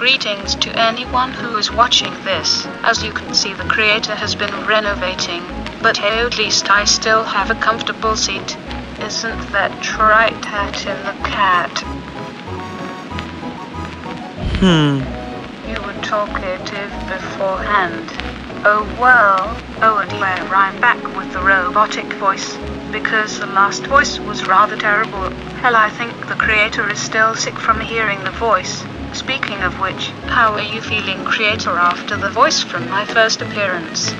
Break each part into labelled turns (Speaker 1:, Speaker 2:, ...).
Speaker 1: Greetings to anyone who is watching this. As you can see, the creator has been renovating, but hey, at least I still have a comfortable seat. Isn't that right, Hat in the Cat? You were talkative beforehand. Oh well. Oh, and here I'm back with the robotic voice, because the last voice was rather terrible. Hell, I think the creator is still sick from hearing the voice. Speaking of which, how are you feeling, creator, after the voice from my first appearance?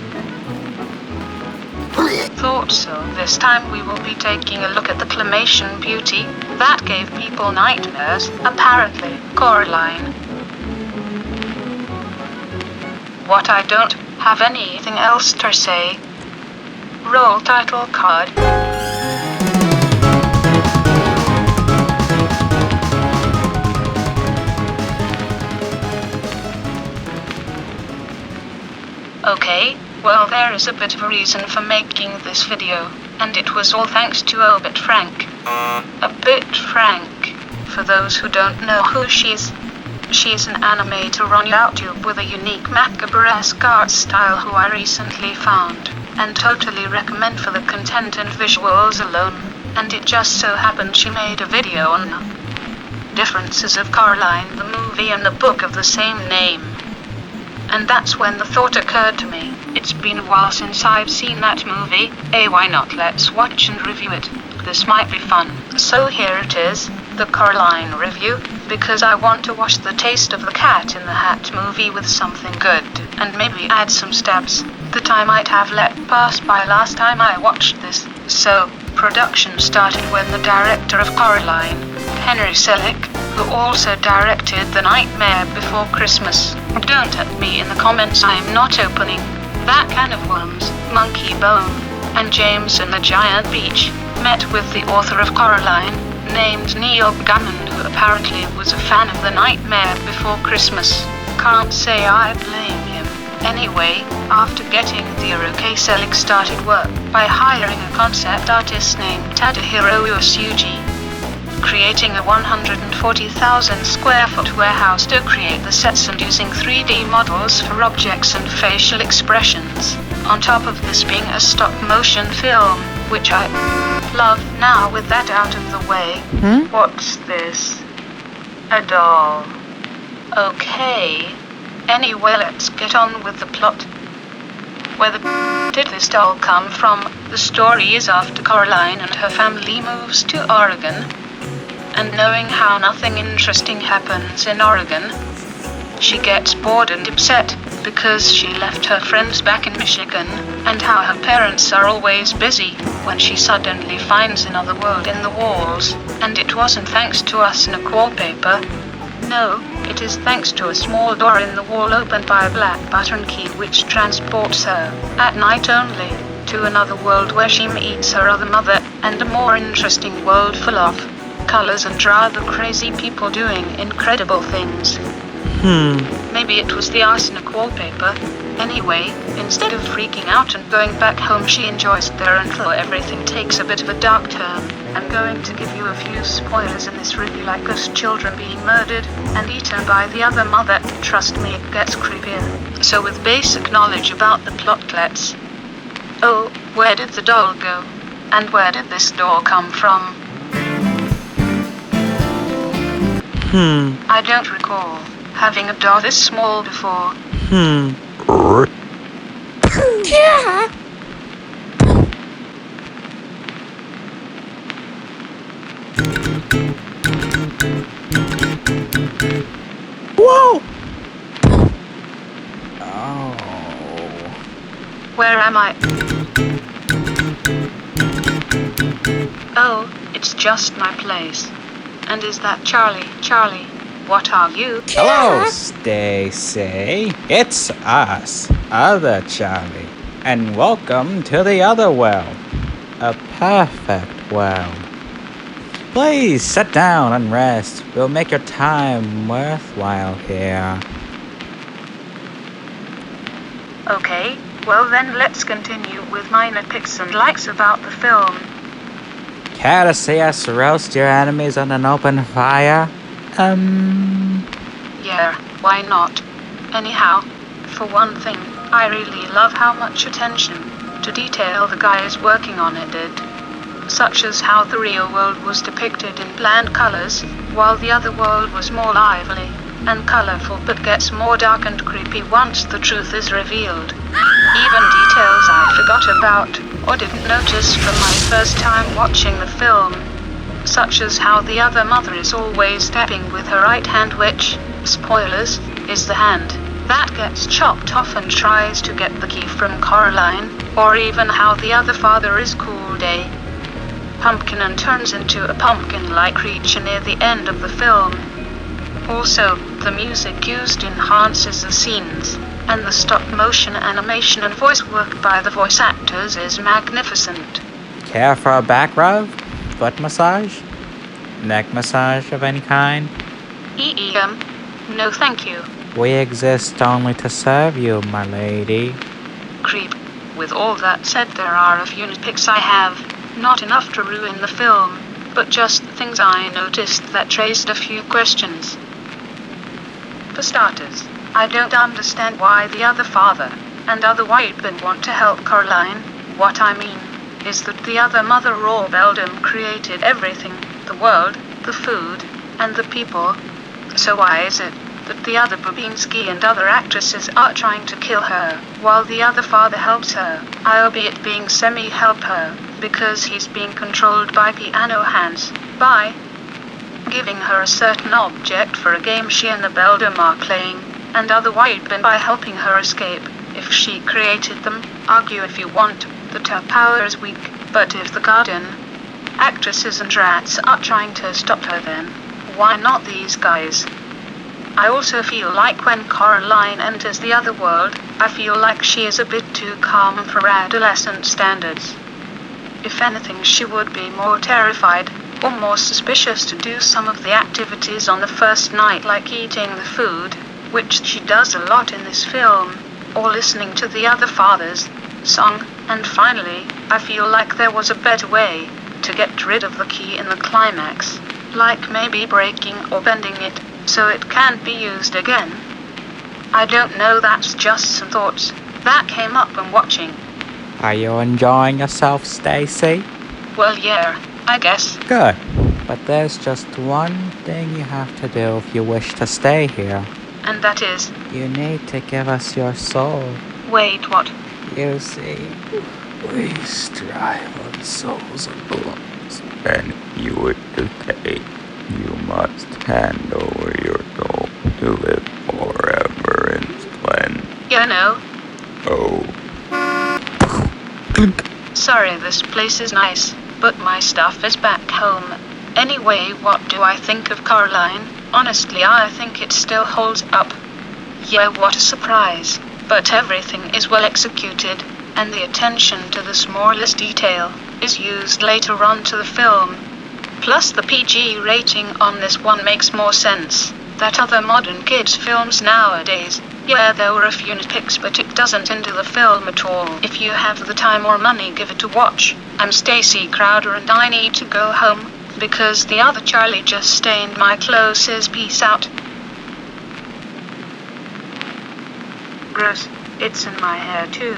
Speaker 1: Thought so. This time we will be taking a look at the claymation beauty that gave people nightmares, apparently, Coraline. What, I don't have anything else to say? Roll title card. Okay, well, there is a bit of a reason for making this video, and it was all thanks to A Bit Frank. A Bit Frank. For those who don't know who she's an animator on YouTube with a unique macabre-esque art style who I recently found, and totally recommend for the content and visuals alone, and it just so happened she made a video on differences of Coraline, the movie and the book of the same name. And that's when the thought occurred to me, it's been a while since I've seen that movie, why not let's watch and review it, this might be fun. So here it is, the Coraline review, because I want to wash the taste of the Cat in the Hat movie with something good, and maybe add some stabs that I might have let pass by last time I watched this. So, production started when the director of Coraline, Henry Selick, who also directed The Nightmare Before Christmas. Don't at me in the comments, I'm not opening that can of worms. Monkey Bone and James and the Giant Peach met with the author of Coraline, named Neil Gaiman, who apparently was a fan of The Nightmare Before Christmas. Can't say I blame him. Anyway, after getting the okay, Selick started work by hiring a concept artist named Tadahiro Yasuji, creating a 140,000 square foot warehouse to create the sets and using 3D models for objects and facial expressions. On top of this being a stop motion film, which I love. Now with that out of the way, What's this? A doll. Okay. Anyway, let's get on with the plot. Where did this doll come from? The story is after Coraline and her family moves to Oregon, and knowing how nothing interesting happens in Oregon, she gets bored and upset because she left her friends back in Michigan, and how her parents are always busy, when she suddenly finds another world in the walls, and it wasn't thanks to us in a wallpaper. No, it is thanks to a small door in the wall opened by a black button key which transports her, at night only, to another world where she meets her other mother, and a more interesting world full of colors and rather crazy people doing incredible things. Maybe it was the arsenic wallpaper. Anyway, instead of freaking out and going back home, she enjoys there until everything takes a bit of a dark turn. I'm going to give you a few spoilers in this review, like us children being murdered and eaten by the other mother. Trust me, it gets creepier. So with basic knowledge about the plot, let's... Oh, where did the doll go? And where did this doll come from? I don't recall having a doll this small before.
Speaker 2: Yeah. Whoa! Oh.
Speaker 1: Where am I? Oh, it's just my place. And is that Charlie? Charlie, what are you?
Speaker 2: Hello, Stacy. It's us, other Charlie. And welcome to the other world. A perfect world. Please sit down and rest. We'll make your time worthwhile here.
Speaker 1: Okay, well then let's continue with my nitpicks and likes about the film.
Speaker 2: Care to see us roast your enemies on an open fire?
Speaker 1: Yeah, why not? Anyhow, for one thing, I really love how much attention to detail the guys working on it did. Such as how the real world was depicted in bland colors, while the other world was more lively and colorful but gets more dark and creepy once the truth is revealed. Even details I forgot about or didn't notice from my first time watching the film, such as how the other mother is always tapping with her right hand, which, spoilers, is the hand that gets chopped off and tries to get the key from Coraline, or even how the other father is cool day pumpkin and turns into a pumpkin-like creature near the end of the film. Also, the music used enhances the scenes, and the stop-motion animation and voice work by the voice actors is magnificent.
Speaker 2: Care for a back rub? Foot massage? Neck massage of any kind?
Speaker 1: No thank you.
Speaker 2: We exist only to serve you, my lady.
Speaker 1: Creep. With all that said, there are a few nitpicks I have. Not enough to ruin the film, but just things I noticed that raised a few questions. For starters, I don't understand why the other father and other white men want to help Coraline. What I mean is that the other mother Raw Beldam created everything, the world, the food, and the people. So why is it that the other Babinski and other actresses are trying to kill her, while the other father helps her, albeit being semi-help her, because he's being controlled by piano hands, by giving her a certain object for a game she and the Beldam are playing, and other white men by helping her escape, if she created them. Argue if you want, that her power is weak, but if the garden actresses and rats are trying to stop her, then why not these guys? I also feel like when Coraline enters the other world, I feel like she is a bit too calm for adolescent standards. If anything, she would be more terrified or more suspicious to do some of the activities on the first night, like eating the food, which she does a lot in this film, or listening to the other father's song. And finally, I feel like there was a better way to get rid of the key in the climax, like maybe breaking or bending it so it can't be used again. I don't know, that's just some thoughts that came up when watching.
Speaker 2: Are you enjoying yourself, Stacy?
Speaker 1: Well, yeah, I guess.
Speaker 2: Good. But there's just one thing you have to do if you wish to stay here.
Speaker 1: And that is?
Speaker 2: You need to give us your soul.
Speaker 1: Wait, what?
Speaker 2: You see, we strive on souls of belongs, and you would decay. You must hand over your soul to live forever in splendor.
Speaker 1: You know.
Speaker 2: Oh.
Speaker 1: Sorry, this place is nice, but my stuff is back home. Anyway, what do I think of Coraline? Honestly, I think it still holds up. Yeah, what a surprise. But everything is well executed, and the attention to the smallest detail is used later on to the film. Plus the PG rating on this one makes more sense than other modern kids films nowadays. Yeah, there were a few nitpicks, but it doesn't hinder the film at all. If you have the time or money, give it a watch. I'm Stacy Crowder and I need to go home, because the other Charlie just stained my clothes. Peace out. Gross. It's in my hair too.